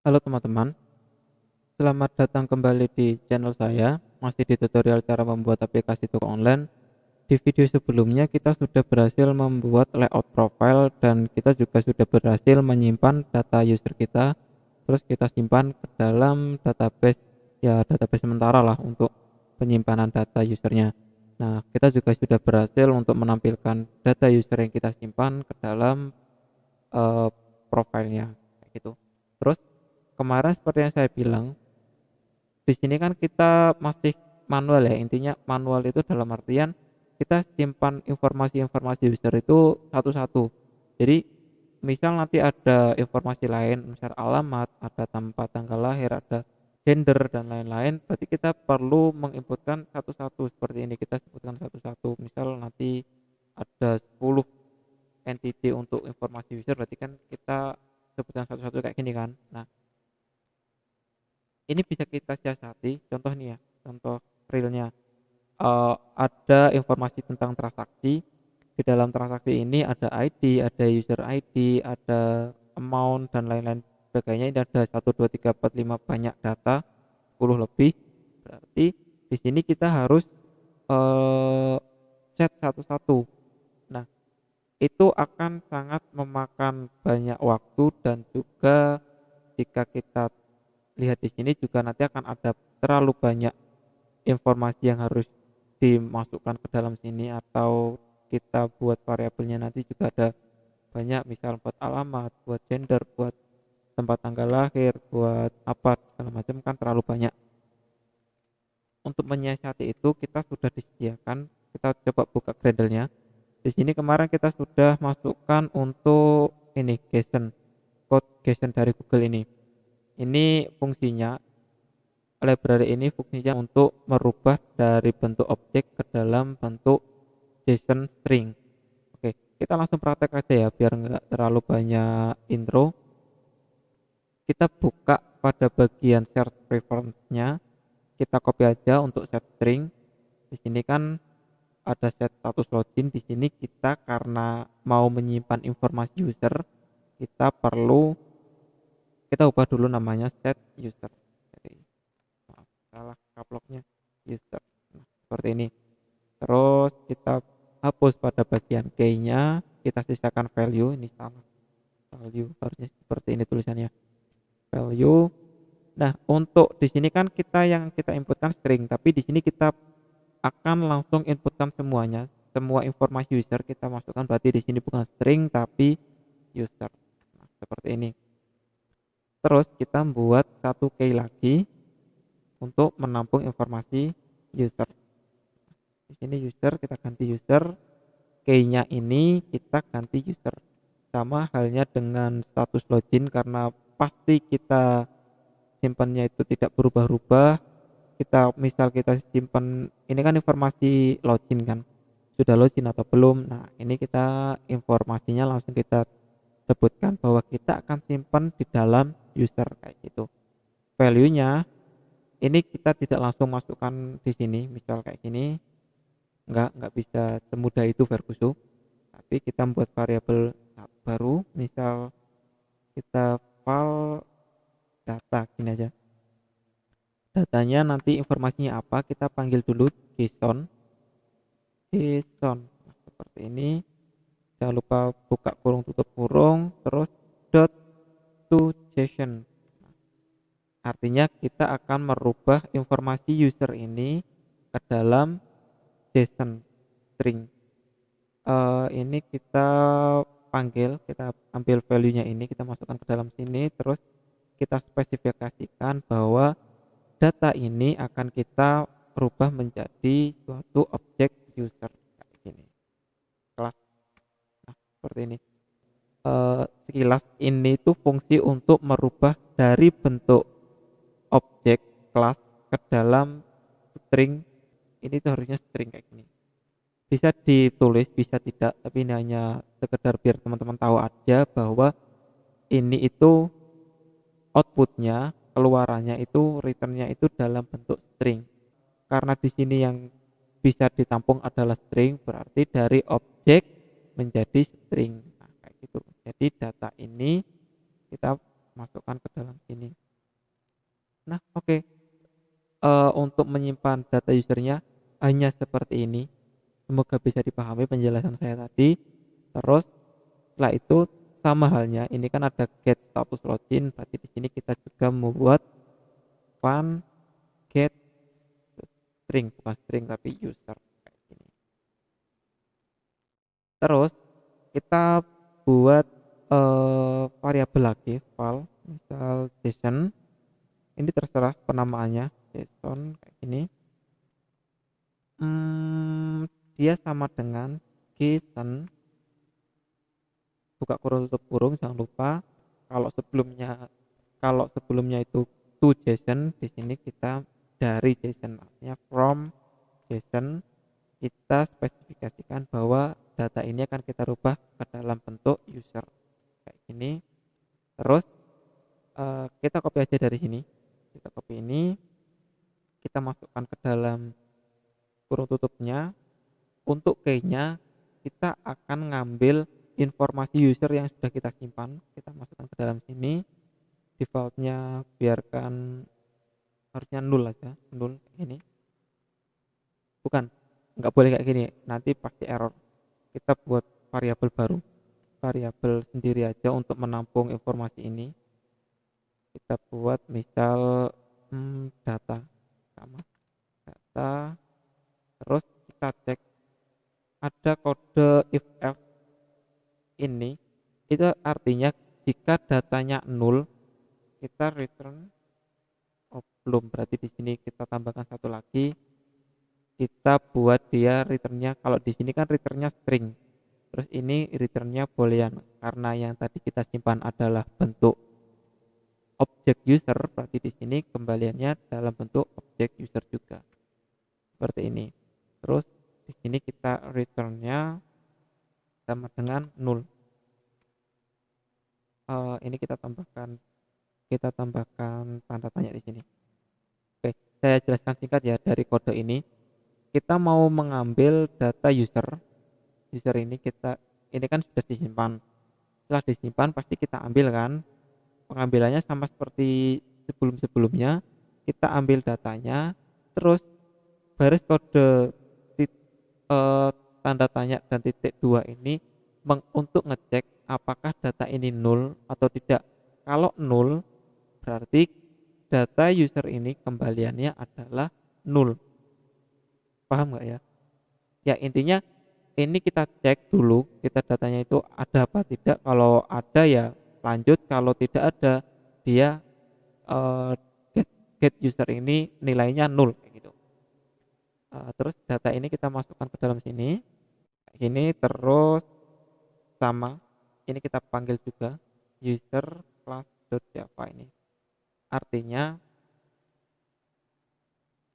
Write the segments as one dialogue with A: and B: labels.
A: Halo teman-teman, selamat datang kembali di channel saya. Masih di tutorial cara membuat aplikasi toko online. Di video sebelumnya kita sudah berhasil membuat layout profile dan kita juga sudah berhasil menyimpan data user kita. Terus kita simpan ke dalam database, ya database sementara lah untuk penyimpanan data usernya. Nah, kita juga sudah berhasil untuk menampilkan data user yang kita simpan ke dalam eh, profilnya kayak gitu. Terus kemarin seperti yang saya bilang, di sini kan kita masih manual ya. Intinya manual itu dalam artian kita simpan informasi-informasi user itu satu-satu. Jadi misal nanti ada informasi lain, misal alamat, ada tempat tanggal lahir, ada gender dan lain-lain, berarti kita perlu menginputkan satu-satu seperti ini. Kita sebutkan satu-satu. Misal nanti ada 10 entity untuk informasi user, berarti kan kita sebutkan satu-satu kayak gini kan. Nah, ini bisa kita siasati. Contoh nih ya, contoh realnya. Ada informasi tentang transaksi. Di dalam transaksi ini ada ID, ada user ID, ada amount dan lain-lain sebagainya. Ini ada 1 2 3 4 5 banyak data, 10 lebih. Berarti di sini kita harus eh, set satu-satu. Nah, itu akan sangat memakan banyak waktu dan juga jika kita lihat di sini juga nanti akan ada terlalu banyak informasi yang harus dimasukkan ke dalam sini, atau kita buat variabelnya nanti juga ada banyak, misal buat alamat, buat gender, buat tempat tanggal lahir, buat apa segala macam, kan terlalu banyak. Untuk menyiasati itu kita sudah disediakan, kita coba buka Gradle-nya. Di sini kemarin kita sudah masukkan untuk ini JSON, code JSON dari Google ini. Ini fungsinya, library ini fungsinya untuk merubah dari bentuk objek ke dalam bentuk JSON string. Oke, kita langsung praktek aja ya biar nggak terlalu banyak intro. Kita buka pada bagian search preference-nya, kita copy aja untuk set string. Di sini kan ada set status login. Di sini kita karena mau menyimpan informasi user, kita perlu kita ubah dulu namanya set user. Jadi, maaf, salah kaploknya user. Nah, seperti ini. Terus kita hapus pada bagian key-nya, kita sisakan value. Ini salah, value harusnya seperti ini tulisannya, value. Nah, untuk di sini kan kita yang kita inputkan string, tapi di sini kita akan langsung inputkan semuanya, semua informasi user kita masukkan, berarti di sini bukan string tapi user. Nah, seperti ini. Terus kita buat satu key lagi untuk menampung informasi user. Di sini user, kita ganti user, key-nya ini kita ganti user. Sama halnya dengan status login, karena pasti kita simpannya itu tidak berubah-ubah. Kita misal kita simpan ini kan informasi login kan, sudah login atau belum. Nah, ini kita informasinya langsung kita sebutkan bahwa kita akan simpan di dalam user kayak gitu. Value-nya ini kita tidak langsung masukkan di sini, misal kayak gini, nggak bisa semudah itu Vergusu. Tapi kita membuat variabel baru, misal kita file data gini aja. Datanya nanti informasinya apa, kita panggil dulu JSON. Nah, seperti ini. Jangan lupa buka kurung tutup kurung, terus dot to JSON. Artinya kita akan merubah informasi user ini ke dalam JSON string. Ini kita panggil, kita ambil value-nya ini, kita masukkan ke dalam sini, terus kita spesifikasikan bahwa data ini akan kita rubah menjadi suatu objek user kayak gini, kelas. Nah, seperti ini. Sekilas ini tuh fungsi untuk merubah dari bentuk objek kelas ke dalam string. Ini tuh harusnya string kayak gini. Bisa ditulis, bisa tidak, tapi ini hanya sekedar biar teman-teman tahu aja bahwa ini itu outputnya, keluarannya itu, returnnya itu dalam bentuk string. Karena di sini yang bisa ditampung adalah string, berarti dari objek menjadi string. Nah, kayak gitu. Jadi data ini kita masukkan ke dalam sini. Oke, untuk menyimpan data usernya hanya seperti ini. Semoga bisa dipahami penjelasan saya tadi. Terus setelah itu sama halnya, ini kan ada get status login, berarti di sini kita juga membuat fun get string, bukan string tapi user kayak gini. Terus kita buat variabel lagi, file, misal JSON. Ini terserah penamaannya, JSON kayak gini. Dia sama dengan JSON buka kurung tutup kurung, jangan lupa kalau sebelumnya itu to JSON, di sini kita dari JSON, artinya from JSON kita spesifikasikan bahwa data ini akan kita rubah ke dalam bentuk user kayak gini. Terus kita copy aja dari sini, kita copy ini, kita masukkan ke dalam kurung tutupnya. Untuk key-nya kita akan ngambil informasi user yang sudah kita simpan, kita masukkan ke dalam sini. Defaultnya biarkan harusnya nul aja, nul kayak gini. Bukan, nggak boleh kayak gini, nanti pasti error. Kita buat variabel baru, variabel sendiri aja untuk menampung informasi ini. Kita buat misal data, sama data. Terus kita cek ada kode if else, ini itu artinya jika datanya nul kita return. Belum, berarti di sini kita tambahkan satu lagi, kita buat dia returnnya, kalau di sini kan returnnya string, terus ini returnnya boolean, karena yang tadi kita simpan adalah bentuk objek user, berarti di sini kembaliannya dalam bentuk objek user juga seperti ini. Terus di sini kita returnnya sama dengan nul. Ini kita tambahkan tanda tanya di sini. Oke, saya jelaskan singkat ya. Dari kode ini kita mau mengambil data user ini kan sudah disimpan. Setelah disimpan pasti kita ambil kan. Pengambilannya sama seperti sebelumnya, kita ambil datanya, terus baris kode tanda tanya dan titik 2 ini untuk ngecek apakah data ini nul atau tidak. Kalau nul berarti data user ini kembaliannya adalah nul. Paham nggak ya? Ya intinya ini kita cek dulu, kita datanya itu ada apa tidak. Kalau ada ya lanjut, kalau tidak ada dia get, get user ini nilainya nul kayak gitu. Terus data ini kita masukkan ke dalam sini kayak gini. Terus sama ini kita panggil juga user class.java, ini artinya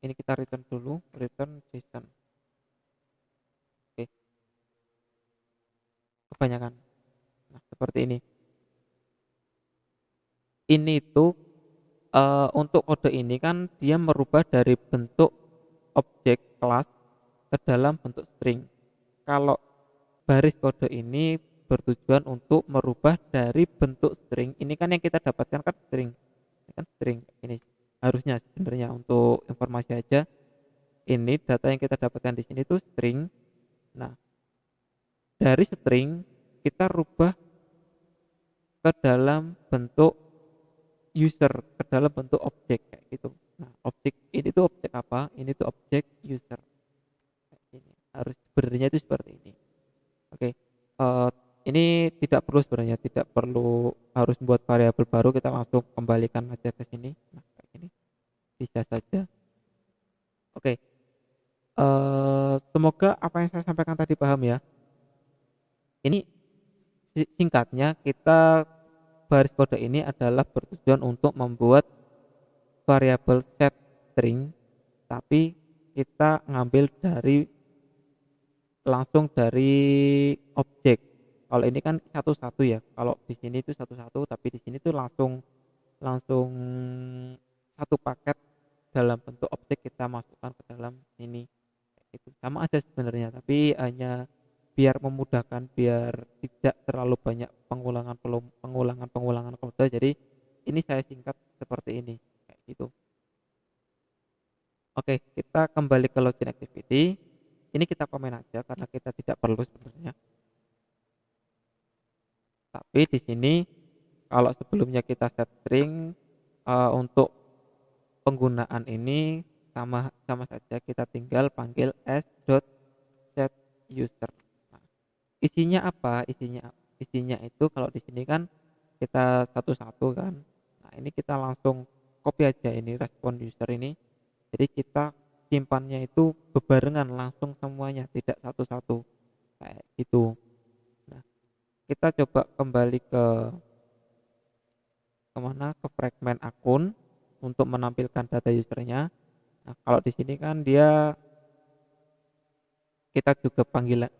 A: ini kita return dulu, return JSON. Oke, kebanyakan. Nah seperti ini tuh untuk kode ini kan dia merubah dari bentuk objek kelas ke dalam bentuk string. Kalau baris kode ini bertujuan untuk merubah dari bentuk string, ini kan yang kita dapatkan kan string, ini kan string ini harusnya sebenarnya. Untuk informasi aja, ini data yang kita dapatkan di sini tuh string. Nah dari string kita rubah ke dalam bentuk user, ke dalam bentuk objek kayak gitu. Nah objek ini tuh objek apa, ini tuh objek user kayak gini. Harus sebenarnya itu seperti ini. Oke, ini tidak perlu, sebenarnya tidak perlu harus buat variabel baru, kita langsung kembalikan aja ke sini. Nah kayak gini bisa saja. Oke, semoga apa yang saya sampaikan tadi paham ya. Ini singkatnya, kita baris kode ini adalah bertujuan untuk membuat variabel set string, tapi kita ngambil langsung dari objek. Kalau ini kan satu-satu ya, kalau di sini itu satu-satu, tapi di sini tuh langsung langsung satu paket dalam bentuk objek kita masukkan ke dalam ini. Itu sama aja sebenarnya, tapi hanya biar memudahkan, biar tidak terlalu banyak pengulangan kode. Jadi ini saya singkat seperti ini kayak gitu. Oke, kita kembali ke login activity. Ini kita komen aja karena kita tidak perlu sebenarnya. Tapi di sini kalau sebelumnya kita set string untuk penggunaan ini sama sama saja kita tinggal panggil s.setUser. Nah, isinya apa? Isinya itu kalau di sini kan kita satu-satu kan. Nah, ini kita langsung copy aja ini respon user ini. Jadi kita simpannya itu bebarengan langsung semuanya, tidak satu-satu kayak gitu. Nah, kita coba kembali ke kemana ke fragment akun untuk menampilkan data usernya. Nah, kalau di sini kan dia kita juga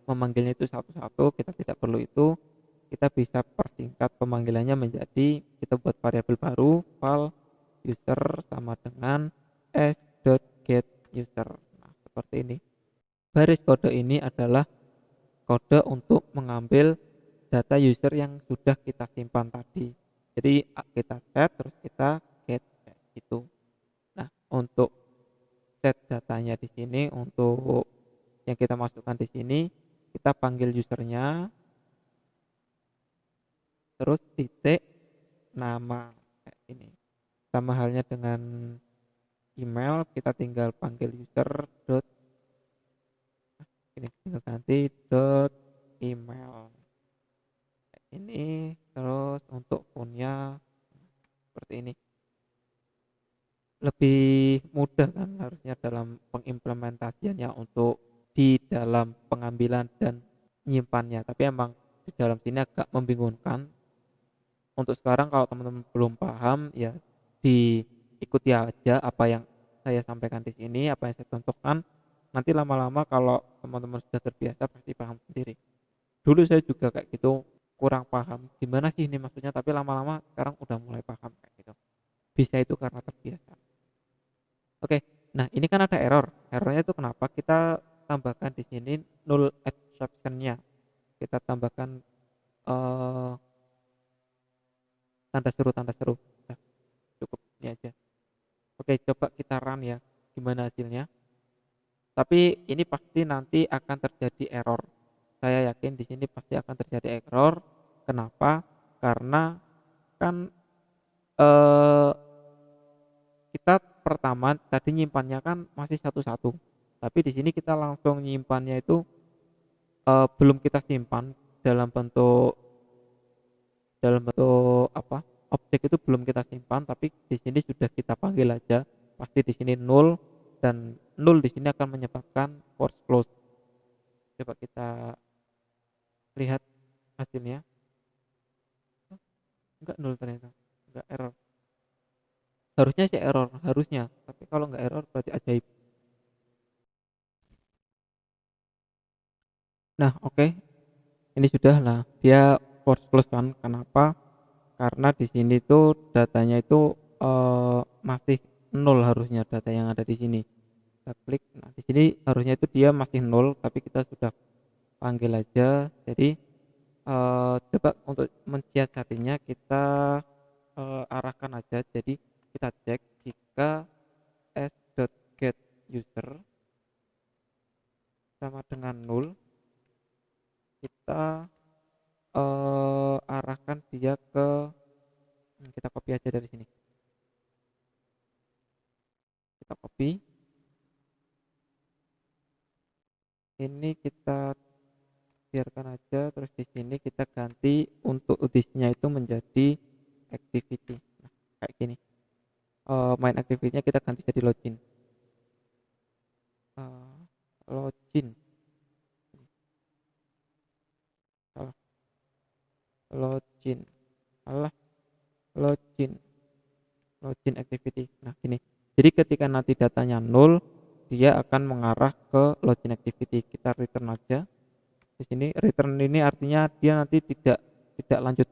A: memanggilnya itu satu-satu, kita tidak perlu itu. Kita bisa persingkat pemanggilannya menjadi kita buat variabel baru val user sama dengan s.getUser. Nah, seperti ini. Baris kode ini adalah kode untuk mengambil data user yang sudah kita simpan tadi. Jadi kita set terus kita get gitu. Nah, untuk set datanya di sini untuk yang kita masukkan di sini kita panggil usernya terus titik nama kayak ini. Sama halnya dengan email kita tinggal panggil user dot ini tinggal ganti dot email kayak ini terus untuk phone-nya seperti ini. Lebih mudah kan harusnya dalam pengimplementasiannya untuk di dalam pengambilan dan nyimpannya, tapi emang di dalam sini agak membingungkan. Untuk sekarang kalau teman-teman belum paham ya diikuti aja apa yang saya sampaikan di sini, apa yang saya contohkan. Nanti lama-lama kalau teman-teman sudah terbiasa pasti paham sendiri. Dulu saya juga kayak gitu kurang paham gimana sih ini maksudnya, tapi lama-lama sekarang udah mulai paham kayak gitu. Bisa itu karena terbiasa. Oke, nah ini kan ada error. Errornya itu kenapa? Kita tambahkan di sini null exception-nya. Kita tambahkan eh, tanda seru. Nah, cukup ini aja. Oke, coba kita run ya. Gimana hasilnya? Tapi ini pasti nanti akan terjadi error. Saya yakin di sini pasti akan terjadi error. Kenapa? Karena kan eh, kita pertama tadi nyimpannya kan masih satu-satu. Tapi di sini kita langsung nyimpannya itu belum kita simpan dalam bentuk apa? Objek itu belum kita simpan, tapi di sini sudah kita panggil aja. Pasti di sini null dan null di sini akan menyebabkan force close. Coba kita lihat hasilnya. Enggak null ternyata. Enggak error. Harusnya sih error, harusnya. Tapi kalau enggak error berarti ajaib. Nah, oke. Ini sudah lah. Dia force close kan. Kenapa? Karena di sini tuh datanya itu masih nol harusnya data yang ada di sini. Kita klik. Nah, di sini harusnya itu dia masih nol, tapi kita sudah panggil aja. Jadi coba untuk mensiasatinya kita arahkan aja. Jadi kita cek jika s.getUser sama dengan nol, kita arahkan dia ke kita copy aja dari sini. Kita copy. Ini kita biarkan aja, terus di sini kita ganti untuk disknya itu menjadi activity. Nah, kayak gini. Main activity-nya kita ganti jadi login. Login. Salah. Login. Salah. Login. Login activity. Nah, gini. Jadi ketika nanti datanya 0, dia akan mengarah ke login activity. Kita return aja. Di sini return ini artinya dia nanti tidak lanjut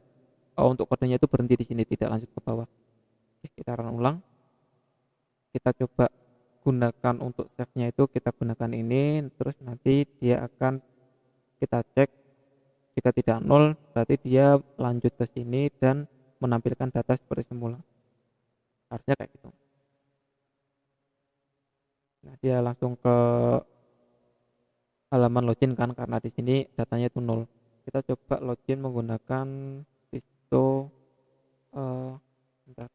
A: untuk kodenya itu berhenti di sini, tidak lanjut ke bawah. Oke, kita run ulang. Kita coba gunakan untuk save-nya itu kita gunakan ini, terus nanti dia akan kita cek jika tidak nol berarti dia lanjut ke sini dan menampilkan data seperti semula. Harusnya kayak gitu. Nah, dia langsung ke halaman login kan, karena di sini datanya itu nol. Kita coba login menggunakan Pisto. eh Bentar,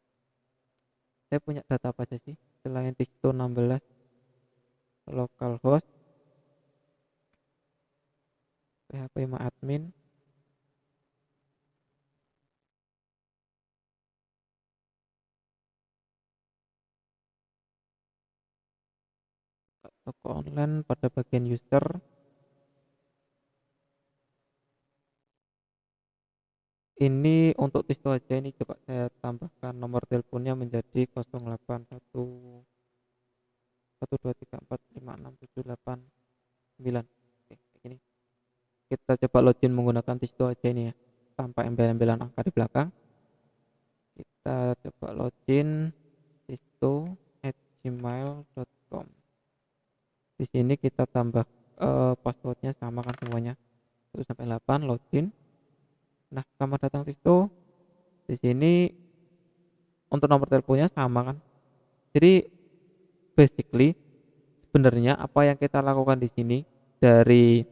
A: saya punya data apa aja sih selain Pisto 16, localhost, PHP admin. Toko online pada bagian user. Ini untuk Tisto aja, ini coba saya tambahkan nomor teleponnya menjadi 081 123456789. Oke, kayak gini. Kita coba login menggunakan Tisto aja ini ya, tanpa embel-embelan angka di belakang. Kita coba login tisto@gmail.com. Di sini kita tambah passwordnya sama kan semuanya, 1 sampai 8, login. Nah, selamat datang Tisto. Di sini untuk nomor teleponnya sama kan. Jadi basically sebenarnya apa yang kita lakukan di sini dari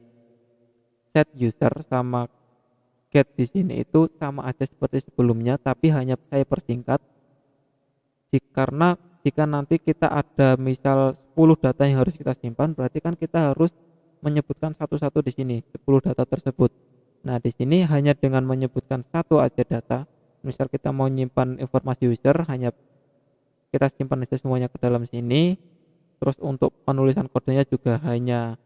A: set user sama get di sini itu sama aja seperti sebelumnya, tapi hanya saya persingkat. Karena jika nanti kita ada misal 10 data yang harus kita simpan, berarti kan kita harus menyebutkan satu-satu di sini 10 data tersebut. Nah, di sini hanya dengan menyebutkan satu aja data. Misal kita mau nyimpan informasi user, hanya kita simpan aja semuanya ke dalam sini. Terus untuk penulisan kodenya juga hanya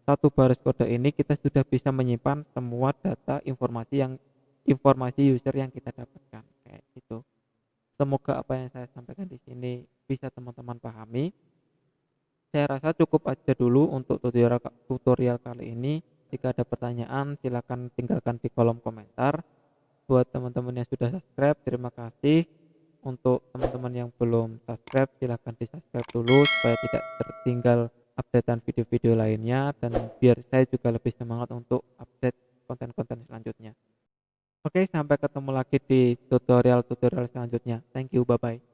A: satu baris kode, ini kita sudah bisa menyimpan semua data informasi user yang kita dapatkan kayak gitu. Semoga apa yang saya sampaikan di sini bisa teman-teman pahami. Saya rasa cukup aja dulu untuk tutorial kali ini. Jika ada pertanyaan silakan tinggalkan di kolom komentar. Buat teman-teman yang sudah subscribe, terima kasih. Untuk teman-teman yang belum subscribe, silahkan di subscribe dulu supaya tidak tertinggal updatean video-video lainnya, dan biar saya juga lebih semangat untuk update konten-konten selanjutnya. Oke, sampai ketemu lagi di tutorial-tutorial selanjutnya. Thank you, bye-bye.